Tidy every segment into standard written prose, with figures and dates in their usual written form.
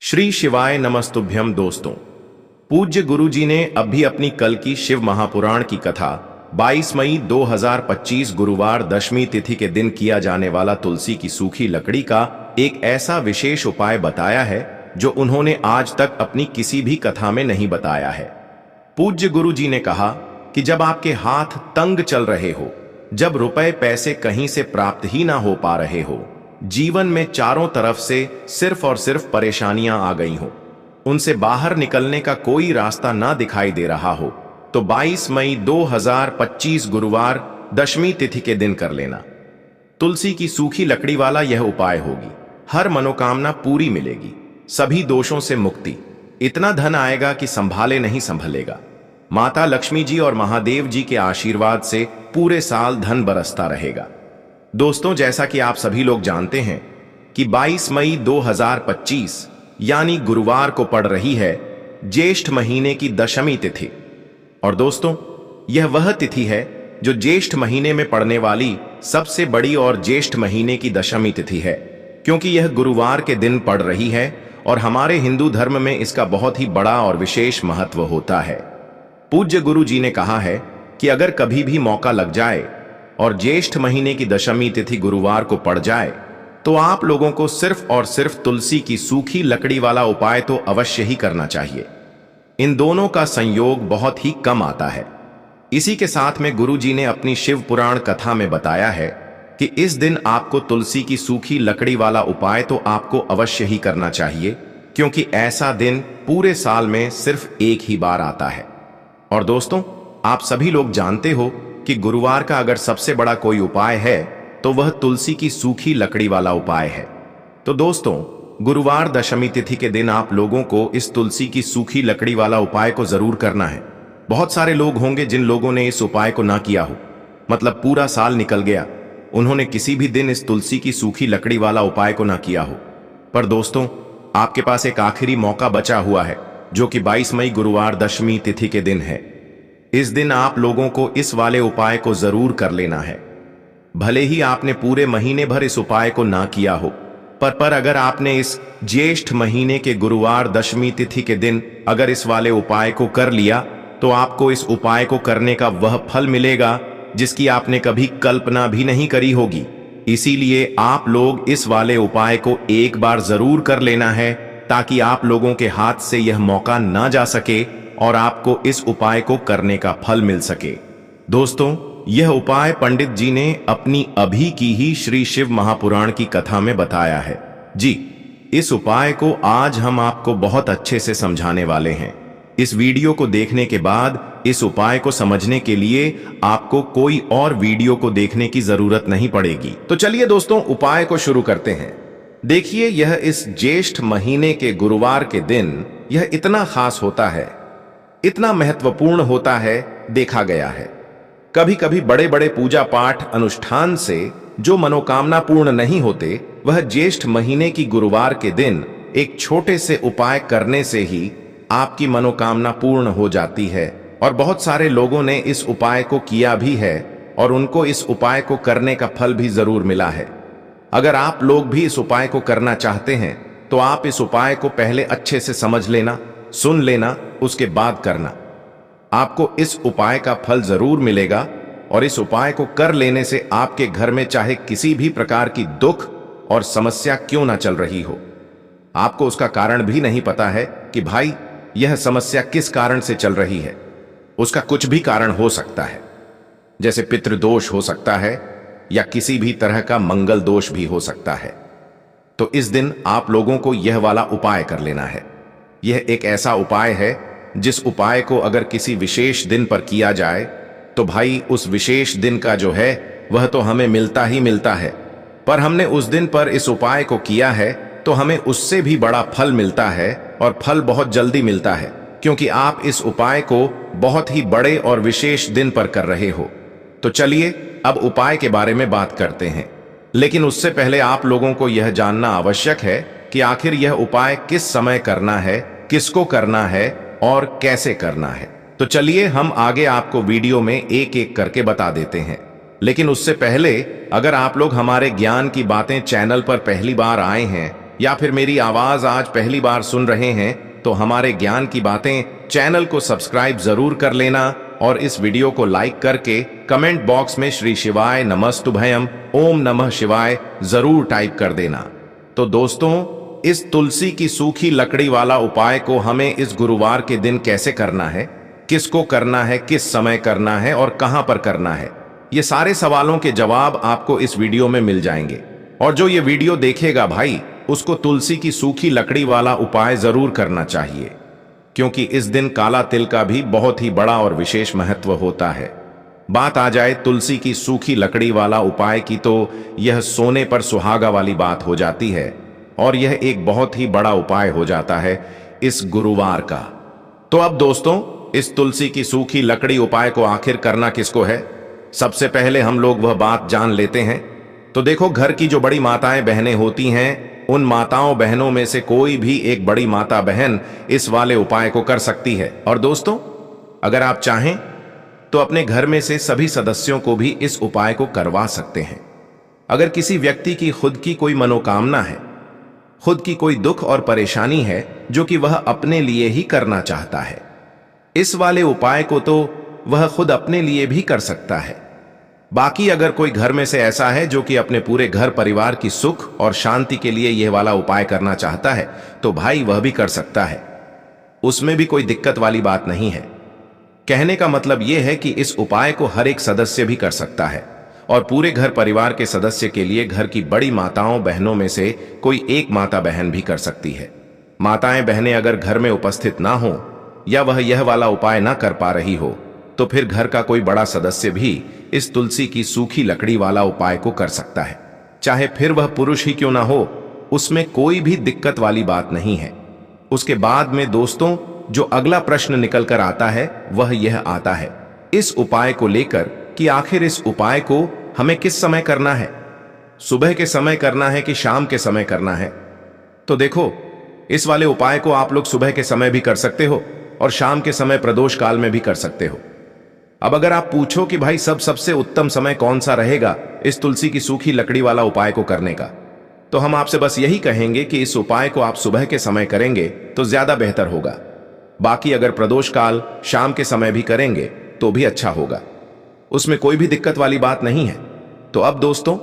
श्री शिवाय नमस्तुभ्यम। दोस्तों, पूज्य गुरु जी ने अभी अपनी कल की शिव महापुराण की कथा 22 मई 2025 गुरुवार दशमी तिथि के दिन किया जाने वाला तुलसी की सूखी लकड़ी का एक ऐसा विशेष उपाय बताया है जो उन्होंने आज तक अपनी किसी भी कथा में नहीं बताया है। पूज्य गुरु जी ने कहा कि जब आपके हाथ तंग चल रहे हो, जब रुपए पैसे कहीं से प्राप्त ही ना हो पा रहे हो, जीवन में चारों तरफ से सिर्फ और सिर्फ परेशानियां आ गई हो, उनसे बाहर निकलने का कोई रास्ता ना दिखाई दे रहा हो, तो 22 मई 2025 गुरुवार दशमी तिथि के दिन कर लेना। तुलसी की सूखी लकड़ी वाला यह उपाय होगी, हर मनोकामना पूरी मिलेगी, सभी दोषों से मुक्ति, इतना धन आएगा कि संभाले नहीं संभलेगा। माता लक्ष्मी जी और महादेव जी के आशीर्वाद से पूरे साल धन बरसता रहेगा। दोस्तों, जैसा कि आप सभी लोग जानते हैं कि 22 मई 2025 यानी गुरुवार को पड़ रही है ज्येष्ठ महीने की दशमी तिथि। और दोस्तों, यह वह तिथि है जो ज्येष्ठ महीने में पड़ने वाली सबसे बड़ी और ज्येष्ठ महीने की दशमी तिथि है, क्योंकि यह गुरुवार के दिन पड़ रही है और हमारे हिंदू धर्म में इसका बहुत ही बड़ा और विशेष महत्व होता है। पूज्य गुरु जी ने कहा है कि अगर कभी भी मौका लग जाए और ज्येष्ठ महीने की दशमी तिथि गुरुवार को पड़ जाए तो आप लोगों को सिर्फ और सिर्फ तुलसी की सूखी लकड़ी वाला उपाय तो अवश्य ही करना चाहिए। इन दोनों का संयोग बहुत ही कम आता है। इसी के साथ में गुरु जी ने अपनी शिव पुराण कथा में बताया है कि इस दिन आपको तुलसी की सूखी लकड़ी वाला उपाय तो आपको अवश्य ही करना चाहिए, क्योंकि ऐसा दिन पूरे साल में सिर्फ एक ही बार आता है। और दोस्तों, आप सभी लोग जानते हो कि गुरुवार का अगर सबसे बड़ा कोई उपाय है तो वह तुलसी की सूखी लकड़ी वाला उपाय है। तो दोस्तों, गुरुवार दशमी तिथि के दिन आप लोगों को इस तुलसी की सूखी लकड़ी वाला उपाय को जरूर करना है। बहुत सारे लोग होंगे जिन लोगों ने इस उपाय को ना किया हो, मतलब पूरा साल निकल गया, उन्होंने किसी भी दिन इस तुलसी की सूखी लकड़ी वाला उपाय को ना किया हो। पर दोस्तों, आपके पास एक आखिरी मौका बचा हुआ है, जो कि 22 मई गुरुवार दशमी तिथि के दिन है। इस दिन आप लोगों को इस वाले उपाय को जरूर कर लेना है। भले ही आपने पूरे महीने भर इस उपाय को ना किया हो, पर अगर आपने इस ज्येष्ठ महीने के गुरुवार दशमी तिथि के दिन अगर इस वाले उपाय को कर लिया तो आपको इस उपाय को करने का वह फल मिलेगा जिसकी आपने कभी कल्पना भी नहीं करी होगी। इसीलिए आप लोग इस वाले उपाय को एक बार जरूर कर लेना है, ताकि आप लोगों के हाथ से यह मौका ना जा सके और आपको इस उपाय को करने का फल मिल सके। दोस्तों, यह उपाय पंडित जी ने अपनी अभी की ही श्री शिव महापुराण की कथा में बताया है। जी, इस उपाय को आज हम आपको बहुत अच्छे से समझाने वाले हैं। इस वीडियो को देखने के बाद इस उपाय को समझने के लिए आपको कोई और वीडियो को देखने की जरूरत नहीं पड़ेगी। तो चलिए दोस्तों, उपाय को शुरू करते हैं। देखिए, यह इस ज्येष्ठ महीने के गुरुवार के दिन यह इतना खास होता है, इतना महत्वपूर्ण होता है, देखा गया है कभी कभी बड़े बड़े पूजा पाठ अनुष्ठान से जो मनोकामना पूर्ण नहीं होते, वह ज्येष्ठ महीने की गुरुवार के दिन एक छोटे से उपाय करने से ही आपकी मनोकामना पूर्ण हो जाती है। और बहुत सारे लोगों ने इस उपाय को किया भी है और उनको इस उपाय को करने का फल भी जरूर मिला है। अगर आप लोग भी इस उपाय को करना चाहते हैं तो आप इस उपाय को पहले अच्छे से समझ लेना, सुन लेना, उसके बाद करना। आपको इस उपाय का फल जरूर मिलेगा और इस उपाय को कर लेने से आपके घर में चाहे किसी भी प्रकार की दुख और समस्या क्यों ना चल रही हो, आपको उसका कारण भी नहीं पता है कि भाई यह समस्या किस कारण से चल रही है। उसका कुछ भी कारण हो सकता है, जैसे पितृदोष हो सकता है या किसी भी तरह का मंगल दोष भी हो सकता है। तो इस दिन आप लोगों को यह वाला उपाय कर लेना है। यह एक ऐसा उपाय है जिस उपाय को अगर किसी विशेष दिन पर किया जाए तो भाई उस विशेष दिन का जो है वह तो हमें मिलता ही मिलता है, पर हमने उस दिन पर इस उपाय को किया है तो हमें उससे भी बड़ा फल मिलता है, और फल बहुत जल्दी मिलता है, क्योंकि आप इस उपाय को बहुत ही बड़े और विशेष दिन पर कर रहे हो। तो चलिए अब उपाय के बारे में बात करते हैं, लेकिन उससे पहले आप लोगों को यह जानना आवश्यक है कि आखिर यह उपाय किस समय करना है, किसको करना है और कैसे करना है। तो चलिए हम आगे आपको वीडियो में एक एक करके बता देते हैं। लेकिन उससे पहले अगर आप लोग हमारे ज्ञान की बातें चैनल पर पहली बार आए हैं या फिर मेरी आवाज आज पहली बार सुन रहे हैं तो हमारे ज्ञान की बातें चैनल को सब्सक्राइब जरूर कर लेना और इस वीडियो को लाइक करके कमेंट बॉक्स में श्री शिवाय नमस्तुभयम ओम नमः शिवाय जरूर टाइप कर देना। तो दोस्तों, इस तुलसी की सूखी लकड़ी वाला उपाय को हमें इस गुरुवार के दिन कैसे करना है, किसको करना है, किस समय करना है और कहां पर करना है, ये सारे सवालों के जवाब आपको इस वीडियो में मिल जाएंगे। और जो ये वीडियो देखेगा भाई, उसको तुलसी की सूखी लकड़ी वाला उपाय जरूर करना चाहिए, क्योंकि इस दिन काला तिल का भी बहुत ही बड़ा और विशेष महत्व होता है। बात आ जाए तुलसी की सूखी लकड़ी वाला उपाय की, तो यह सोने पर सुहागा वाली बात हो जाती है और यह एक बहुत ही बड़ा उपाय हो जाता है इस गुरुवार का। तो अब दोस्तों, इस तुलसी की सूखी लकड़ी उपाय को आखिर करना किसको है, सबसे पहले हम लोग वह बात जान लेते हैं। तो देखो, घर की जो बड़ी माताएं बहनें होती हैं, उन माताओं बहनों में से कोई भी एक बड़ी माता बहन इस वाले उपाय को कर सकती है। और दोस्तों, अगर आप चाहें तो अपने घर में से सभी सदस्यों को भी इस उपाय को करवा सकते हैं। अगर किसी व्यक्ति की खुद की कोई मनोकामना है, खुद की कोई दुख और परेशानी है जो कि वह अपने लिए ही करना चाहता है, इस वाले उपाय को तो वह खुद अपने लिए भी कर सकता है। बाकी अगर कोई घर में से ऐसा है जो कि अपने पूरे घर परिवार की सुख और शांति के लिए यह वाला उपाय करना चाहता है, तो भाई वह भी कर सकता है, उसमें भी कोई दिक्कत वाली बात नहीं है। कहने का मतलब यह है कि इस उपाय को हर एक सदस्य भी कर सकता है और पूरे घर परिवार के सदस्य के लिए घर की बड़ी माताओं बहनों में से कोई एक माता बहन भी कर सकती है। माताएं बहनें अगर घर में उपस्थित ना हो या वह यह वाला उपाय ना कर पा रही हो, तो फिर घर का कोई बड़ा सदस्य भी इस तुलसी की सूखी लकड़ी वाला उपाय को कर सकता है, चाहे फिर वह पुरुष ही क्यों ना हो, उसमें कोई भी दिक्कत वाली बात नहीं है। उसके बाद में दोस्तों, जो अगला प्रश्न निकल कर आता है वह यह आता है इस उपाय को लेकर कि आखिर इस उपाय को हमें किस समय करना है, सुबह के समय करना है कि शाम के समय करना है। तो देखो, इस वाले उपाय को आप लोग सुबह के समय भी कर सकते हो और शाम के समय प्रदोष काल में भी कर सकते हो। अब अगर आप पूछो कि भाई सबसे उत्तम समय कौन सा रहेगा इस तुलसी की सूखी लकड़ी वाला उपाय को करने का, तो हम आपसे बस यही कहेंगे कि इस उपाय को आप सुबह के समय करेंगे तो ज्यादा बेहतर होगा। बाकी अगर प्रदोष काल शाम के समय भी करेंगे तो भी अच्छा होगा, उसमें कोई भी दिक्कत वाली बात नहीं है। तो अब दोस्तों,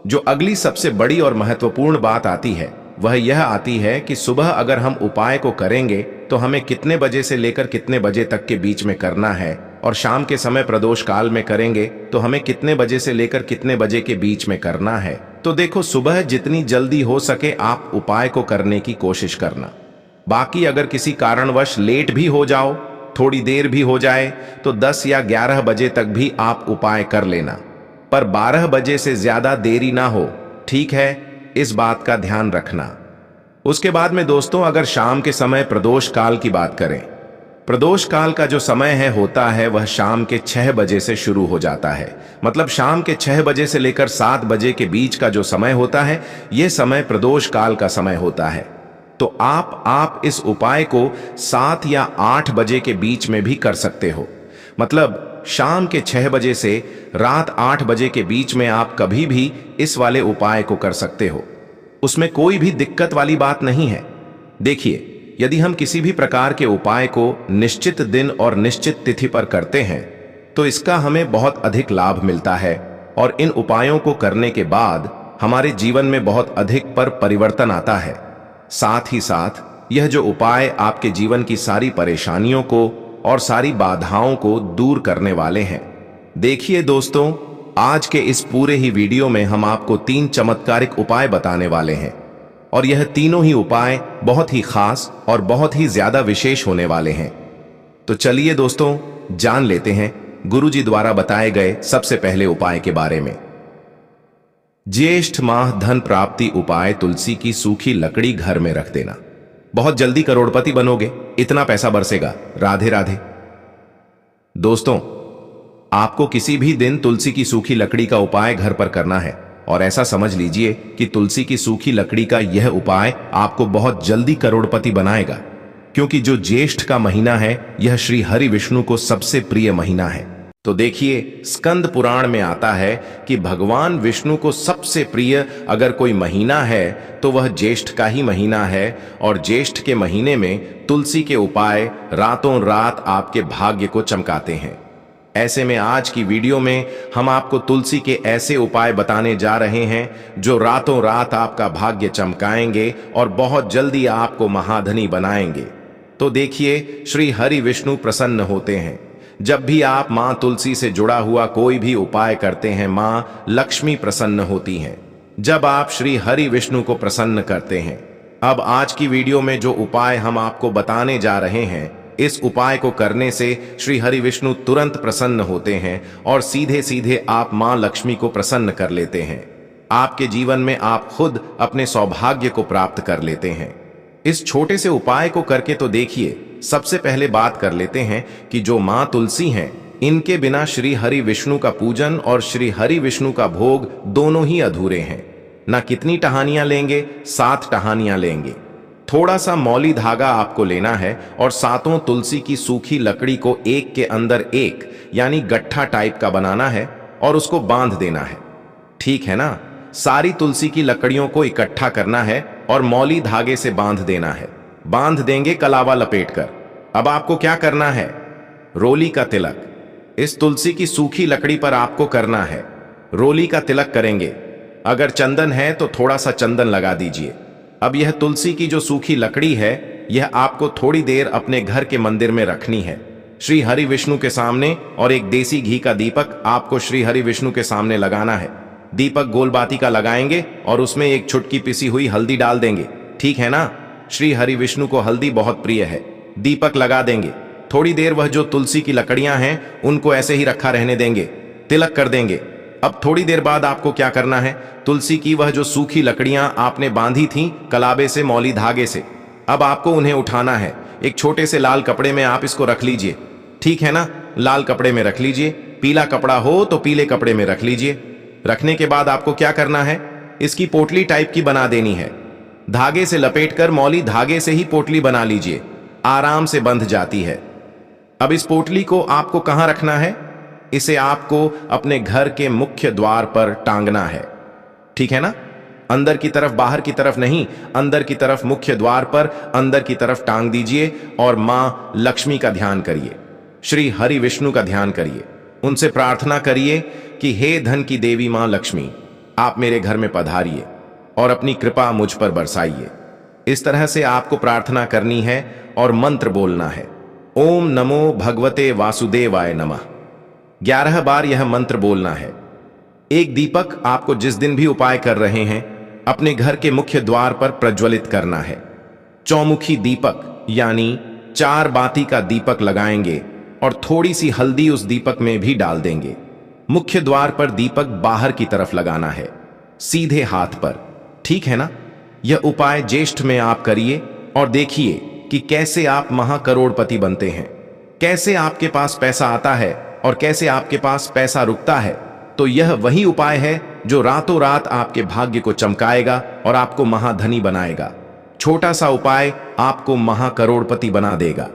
जो अगली सबसे बड़ी और महत्वपूर्ण बात आती है वह यह आती है कि सुबह अगर हम उपाय को करेंगे तो हमें कितने बजे से लेकर कितने बजे तक के बीच में करना है, और शाम के समय प्रदोष काल में करेंगे तो हमें कितने बजे से लेकर कितने बजे के बीच में करना है। तो देखो, सुबह जितनी जल्दी हो सके आप उपाय को करने की कोशिश करना। बाकी अगर किसी कारणवश लेट भी हो जाओ, थोड़ी देर भी हो जाए, तो 10 या 11 बजे तक भी आप उपाय कर लेना, पर 12 बजे से ज्यादा देरी ना हो, ठीक है, इस बात का ध्यान रखना। उसके बाद में दोस्तों, अगर शाम के समय प्रदोष काल की बात करें, प्रदोष काल का जो समय है होता है वह शाम के 6 बजे से शुरू हो जाता है। मतलब शाम के 6 बजे से लेकर 7 बजे के बीच का जो समय होता है, यह समय प्रदोष काल का समय होता है। तो आप इस उपाय को 7 या 8 बजे के बीच में भी कर सकते हो। मतलब शाम के 6 बजे से रात 8 बजे के बीच में आप कभी भी इस वाले उपाय को कर सकते हो, उसमें कोई भी दिक्कत वाली बात नहीं है। देखिए, यदि हम किसी भी प्रकार के उपाय को निश्चित दिन और निश्चित तिथि पर करते हैं तो इसका हमें बहुत अधिक लाभ मिलता है और इन उपायों को करने के बाद हमारे जीवन में बहुत अधिक परिवर्तन आता है। साथ ही साथ यह जो उपाय आपके जीवन की सारी परेशानियों को और सारी बाधाओं को दूर करने वाले हैं। देखिए दोस्तों, आज के इस पूरे ही वीडियो में हम आपको 3 चमत्कारिक उपाय बताने वाले हैं और यह तीनों ही उपाय बहुत ही खास और बहुत ही ज्यादा विशेष होने वाले हैं। तो चलिए दोस्तों, जान लेते हैं गुरुजी द्वारा बताए गए सबसे पहले उपाय के बारे में। ज्येष्ठ माह धन प्राप्ति उपाय, तुलसी की सूखी लकड़ी घर में रख देना। बहुत जल्दी करोड़पति बनोगे, इतना पैसा बरसेगा। राधे राधे। दोस्तों, आपको किसी भी दिन तुलसी की सूखी लकड़ी का उपाय घर पर करना है और ऐसा समझ लीजिए कि तुलसी की सूखी लकड़ी का यह उपाय आपको बहुत जल्दी करोड़पति बनाएगा, क्योंकि जो ज्येष्ठ का महीना है यह श्री हरि विष्णु को सबसे प्रिय महीना है। तो देखिए, स्कंद पुराण में आता है कि भगवान विष्णु को सबसे प्रिय अगर कोई महीना है तो वह ज्येष्ठ का ही महीना है, और ज्येष्ठ के महीने में तुलसी के उपाय रातों रात आपके भाग्य को चमकाते हैं। ऐसे में आज की वीडियो में हम आपको तुलसी के ऐसे उपाय बताने जा रहे हैं जो रातों रात आपका भाग्य चमकाएंगे और बहुत जल्दी आपको महाधनी बनाएंगे। तो देखिए, श्री हरि विष्णु प्रसन्न होते हैं। जब भी आप मां तुलसी से जुड़ा हुआ कोई भी उपाय करते हैं, मां लक्ष्मी प्रसन्न होती हैं। जब आप श्री हरि विष्णु को प्रसन्न करते हैं, अब आज की वीडियो में जो उपाय हम आपको बताने जा रहे हैं, इस उपाय को करने से श्री हरि विष्णु तुरंत प्रसन्न होते हैं और सीधे सीधे आप मां लक्ष्मी को प्रसन्न कर लेते हैं। आपके जीवन में आप खुद अपने सौभाग्य को प्राप्त कर लेते हैं। इस छोटे से उपाय को करके तो देखिए। सबसे पहले बात कर लेते हैं कि जो मां तुलसी हैं, इनके बिना श्री हरि विष्णु का पूजन और श्री हरि विष्णु का भोग दोनों ही अधूरे हैं। ना कितनी टहनियां लेंगे? 7 टहनियां लेंगे। थोड़ा सा मौली धागा आपको लेना है और सातों तुलसी की सूखी लकड़ी को एक के अंदर एक यानी गट्ठा टाइप का बनाना है और उसको बांध देना है। ठीक है ना? सारी तुलसी की लकड़ियों को इकट्ठा करना है और मौली धागे से बांध देना है। बांध देंगे कलावा लपेटकर। अब आपको क्या करना है? रोली का तिलक इस तुलसी की सूखी लकड़ी पर आपको करना है। रोली का तिलक करेंगे। अगर चंदन है तो थोड़ा सा चंदन लगा दीजिए। अब यह तुलसी की जो सूखी लकड़ी है, यह आपको थोड़ी देर अपने घर के मंदिर में रखनी है, श्री हरि विष्णु के सामने, और एक देसी घी का दीपक आपको श्री हरि विष्णु के सामने लगाना है। दीपक गोलबाती का लगाएंगे और उसमें एक चुटकी पिसी हुई हल्दी डाल देंगे। ठीक है ना? श्री हरि विष्णु को हल्दी बहुत प्रिय है। दीपक लगा देंगे। थोड़ी देर वह जो तुलसी की लकड़ियां हैं उनको ऐसे ही रखा रहने देंगे। तिलक कर देंगे। अब थोड़ी देर बाद आपको क्या करना है? तुलसी की वह जो सूखी लकड़ियां आपने बांधी थीं कलाबे से, मौली धागे से, अब आपको उन्हें उठाना है। एक छोटे से लाल कपड़े में आप इसको रख लीजिए। ठीक है ना? लाल कपड़े में रख लीजिए। पीला कपड़ा हो तो पीले कपड़े में रख लीजिए। रखने के बाद आपको क्या करना है? इसकी पोटली टाइप की बना देनी है। धागे से लपेटकर मौली धागे से ही पोटली बना लीजिए। आराम से बंध जाती है। अब इस पोटली को आपको कहां रखना है? इसे आपको अपने घर के मुख्य द्वार पर टांगना है। ठीक है ना? अंदर की तरफ, बाहर की तरफ नहीं, अंदर की तरफ मुख्य द्वार पर अंदर की तरफ टांग दीजिए और मां लक्ष्मी का ध्यान करिए, श्री हरि विष्णु का ध्यान करिए। उनसे प्रार्थना करिए कि हे धन की देवी मां लक्ष्मी, आप मेरे घर में पधारिए और अपनी कृपा मुझ पर बरसाइए। इस तरह से आपको प्रार्थना करनी है और मंत्र बोलना है। ओम नमो भगवते वासुदेवाय नमः। 11 बार यह मंत्र बोलना है। एक दीपक आपको जिस दिन भी उपाय कर रहे हैं अपने घर के मुख्य द्वार पर प्रज्वलित करना है। चौमुखी दीपक यानी 4 बाती का दीपक लगाएंगे और थोड़ी सी हल्दी उस दीपक में भी डाल देंगे। मुख्य द्वार पर दीपक बाहर की तरफ लगाना है, सीधे हाथ पर। ठीक है ना? यह उपाय ज्येष्ठ में आप करिए और देखिए कि कैसे आप महाकरोड़पति बनते हैं, कैसे आपके पास पैसा आता है और कैसे आपके पास पैसा रुकता है। तो यह वही उपाय है जो रातों रात आपके भाग्य को चमकाएगा और आपको महाधनी बनाएगा। छोटा सा उपाय आपको महाकरोड़पति बना देगा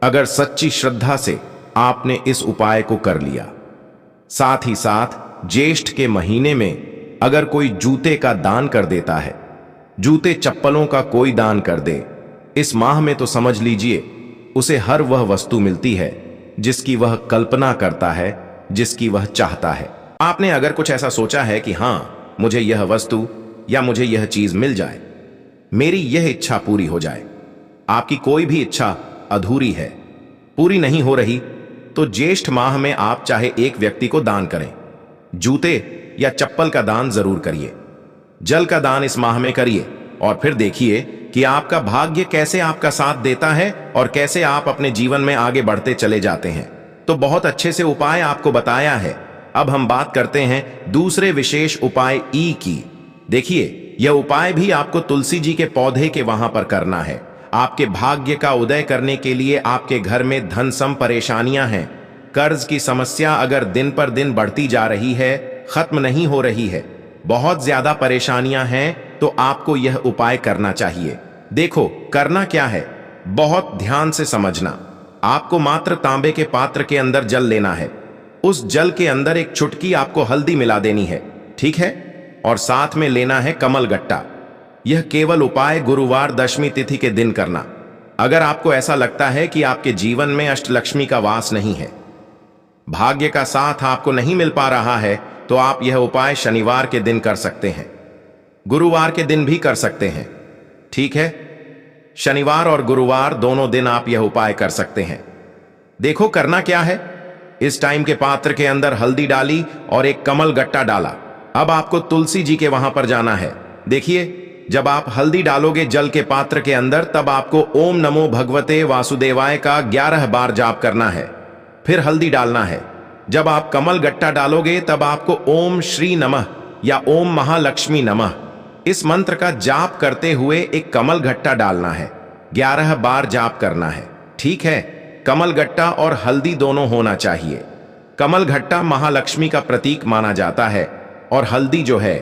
अगर सच्ची श्रद्धा से आपने इस उपाय को कर लिया। साथ ही साथ ज्येष्ठ के महीने में अगर कोई जूते का दान कर देता है, जूते चप्पलों का कोई दान कर दे, इस माह में तो समझ लीजिए उसे हर वह वस्तु मिलती है जिसकी वह कल्पना करता है, जिसकी वह चाहता है। आपने अगर कुछ ऐसा सोचा है कि हां, मुझे यह वस्तु या मुझे यह चीज मिल जाए, मेरी यह इच्छा पूरी हो जाए, आपकी कोई भी इच्छा अधूरी है, पूरी नहीं हो रही, तो ज्येष्ठ माह में आप चाहे एक व्यक्ति को दान करें। जूते या चप्पल का दान जरूर करिए। जल का दान इस माह में करिए और फिर देखिए कि आपका भाग्य कैसे आपका साथ देता है और कैसे आप अपने जीवन में आगे बढ़ते चले जाते हैं। तो बहुत अच्छे से उपाय आपको बताया है। अब हम बात करते हैं दूसरे विशेष उपाय ई की। देखिए, यह उपाय भी आपको तुलसी जी के पौधे के वहां पर करना है। आपके भाग्य का उदय करने के लिए आपके घर में धन सम परेशानियां हैं, कर्ज की समस्या अगर दिन पर दिन बढ़ती जा रही है, खत्म नहीं हो रही है, बहुत ज्यादा परेशानियां हैं, तो आपको यह उपाय करना चाहिए। देखो करना क्या है, बहुत ध्यान से समझना। आपको मात्र तांबे के पात्र के अंदर जल लेना है। उस जल के अंदर एक चुटकी आपको हल्दी मिला देनी है, ठीक है? और साथ में लेना है कमल गट्टा। यह केवल उपाय गुरुवार दशमी तिथि के दिन करना। अगर आपको ऐसा लगता है कि आपके जीवन में अष्टलक्ष्मी का वास नहीं है, भाग्य का साथ आपको नहीं मिल पा रहा है, तो आप यह उपाय शनिवार के दिन कर सकते हैं, गुरुवार के दिन भी कर सकते हैं, ठीक है? शनिवार और गुरुवार दोनों दिन आप यह उपाय कर सकते हैं। देखो करना क्या है। इस टाइम के पात्र के अंदर हल्दी डाली और एक कमल गट्टा डाला। अब आपको तुलसी जी के वहां पर जाना है। देखिए, जब आप हल्दी डालोगे जल के पात्र के अंदर, तब आपको ओम नमो भगवते वासुदेवाय का 11 बार जाप करना है, फिर हल्दी डालना है। जब आप कमल गट्टा डालोगे तब आपको ओम श्री नमः या ओम महालक्ष्मी नमः इस मंत्र का जाप करते हुए एक कमल गट्टा डालना है। 11 बार जाप करना है, ठीक है? कमल गट्टा और हल्दी दोनों होना चाहिए। कमल गट्टा महालक्ष्मी का प्रतीक माना जाता है और हल्दी जो है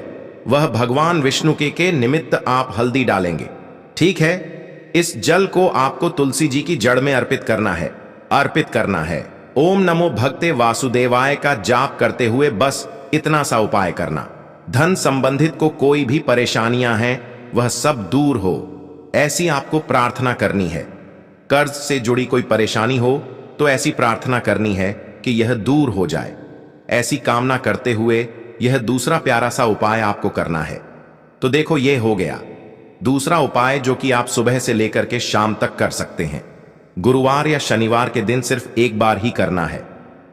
वह भगवान विष्णु के निमित्त आप हल्दी डालेंगे, ठीक है? इस जल को आपको तुलसी जी की जड़ में अर्पित करना है। ओम नमो भगते वासुदेवाय का जाप करते हुए बस इतना सा उपाय करना। धन संबंधित को कोई भी परेशानियां हैं वह सब दूर हो, ऐसी आपको प्रार्थना करनी है। कर्ज से जुड़ी कोई परेशानी हो तो ऐसी प्रार्थना करनी है कि यह दूर हो जाए। ऐसी कामना करते हुए यह दूसरा प्यारा सा उपाय आपको करना है। तो देखो, यह हो गया दूसरा उपाय, जो कि आप सुबह से लेकर के शाम तक कर सकते हैं। गुरुवार या शनिवार के दिन सिर्फ एक बार ही करना है।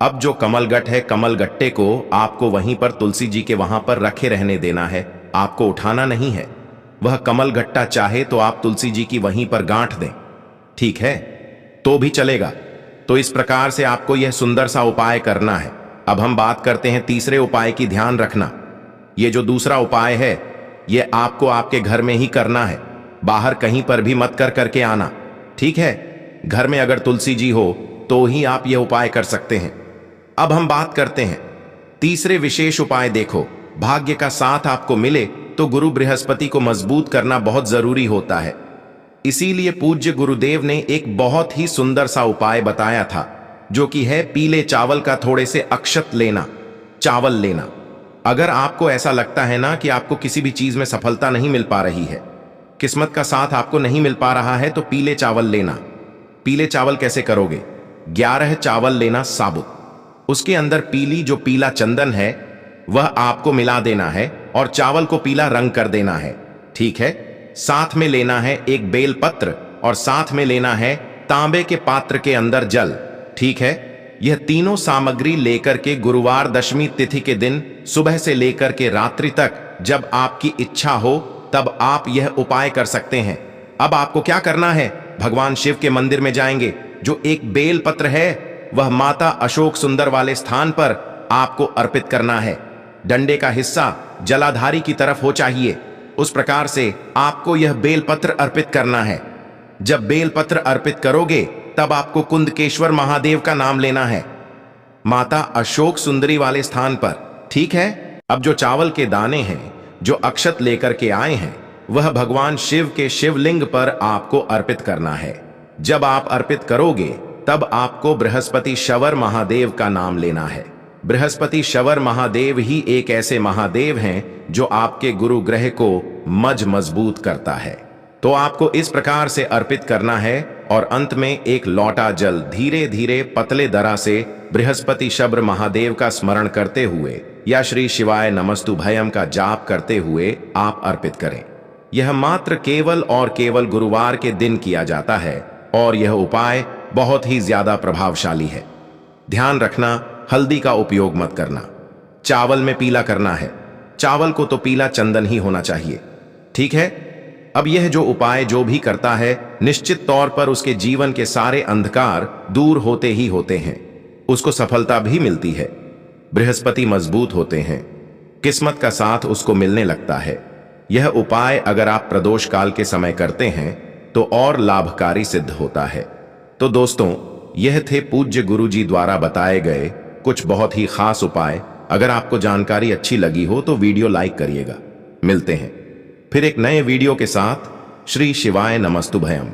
अब जो कमलगट है, कमल गट्टे को आपको वहीं पर तुलसी जी के वहां पर रखे रहने देना है, आपको उठाना नहीं है। वह कमल गट्टा चाहे तो आप तुलसी जी की वहीं पर गांठ दें, ठीक है? तो भी चलेगा। तो इस प्रकार से आपको यह सुंदर सा उपाय करना है। अब हम बात करते हैं तीसरे उपाय की। ध्यान रखना, यह जो दूसरा उपाय है यह आपको आपके घर में ही करना है, बाहर कहीं पर भी मत करके आना, ठीक है? घर में अगर तुलसी जी हो तो ही आप यह उपाय कर सकते हैं। अब हम बात करते हैं तीसरे विशेष उपाय। देखो, भाग्य का साथ आपको मिले तो गुरु बृहस्पति को मजबूत करना बहुत जरूरी होता है। इसीलिए पूज्य गुरुदेव ने एक बहुत ही सुंदर सा उपाय बताया था, जो कि है पीले चावल का थोड़े से अक्षत लेना, चावल लेना। अगर आपको ऐसा लगता है ना कि आपको किसी भी चीज में सफलता नहीं मिल पा रही है, किस्मत का साथ आपको नहीं मिल पा रहा है, तो पीले चावल लेना। पीले चावल कैसे करोगे? 11 चावल लेना साबुत, उसके अंदर पीला चंदन है वह आपको मिला देना है और चावल को पीला रंग कर देना है, ठीक है? साथ में लेना है एक बेल पत्र और साथ में लेना है तांबे के पात्र के अंदर जल, ठीक है? यह तीनों सामग्री लेकर के गुरुवार दशमी तिथि के दिन सुबह से लेकर के रात्रि तक जब आपकी इच्छा हो तब आप यह उपाय कर सकते हैं। अब आपको क्या करना है? भगवान शिव के मंदिर में जाएंगे, जो एक बेल पत्र है वह माता अशोक सुंदर वाले स्थान पर आपको अर्पित करना है। डंडे का हिस्सा जलाधारी की तरफ हो चाहिए, उस प्रकार से आपको यह बेलपत्र अर्पित करना है। जब बेलपत्र अर्पित करोगे तब आपको कुंदकेश्वर महादेव का नाम लेना है, माता अशोक सुंदरी वाले स्थान पर, ठीक है? अब जो चावल के दाने हैं जो अक्षत लेकर के आए हैं वह भगवान शिव के शिवलिंग पर आपको अर्पित करना है। जब आप अर्पित करोगे तब आपको बृहस्पति शवर महादेव का नाम लेना है। बृहस्पति शवर महादेव ही एक ऐसे महादेव हैं जो आपके गुरु ग्रह को मजबूत करता है। तो आपको इस प्रकार से अर्पित करना है और अंत में एक लौटा जल धीरे धीरे पतले दरा से बृहस्पति शवर महादेव का स्मरण करते हुए या श्री शिवाय नमस्तुभयम का जाप करते हुए आप अर्पित करें। यह मात्र केवल और केवल गुरुवार के दिन किया जाता है और यह उपाय बहुत ही ज्यादा प्रभावशाली है। ध्यान रखना, हल्दी का उपयोग मत करना। चावल में पीला करना है, चावल को तो पीला चंदन ही होना चाहिए, ठीक है? अब यह जो उपाय जो भी करता है निश्चित तौर पर उसके जीवन के सारे अंधकार दूर होते ही होते हैं, उसको सफलता भी मिलती है, बृहस्पति मजबूत होते हैं, किस्मत का साथ उसको मिलने लगता है। यह उपाय अगर आप प्रदोष काल के समय करते हैं तो और लाभकारी सिद्ध होता है। तो दोस्तों, यह थे पूज्य गुरुजी द्वारा बताए गए कुछ बहुत ही खास उपाय। अगर आपको जानकारी अच्छी लगी हो तो वीडियो लाइक करिएगा। मिलते हैं फिर एक नए वीडियो के साथ। श्री शिवाय नमस्तुभयम।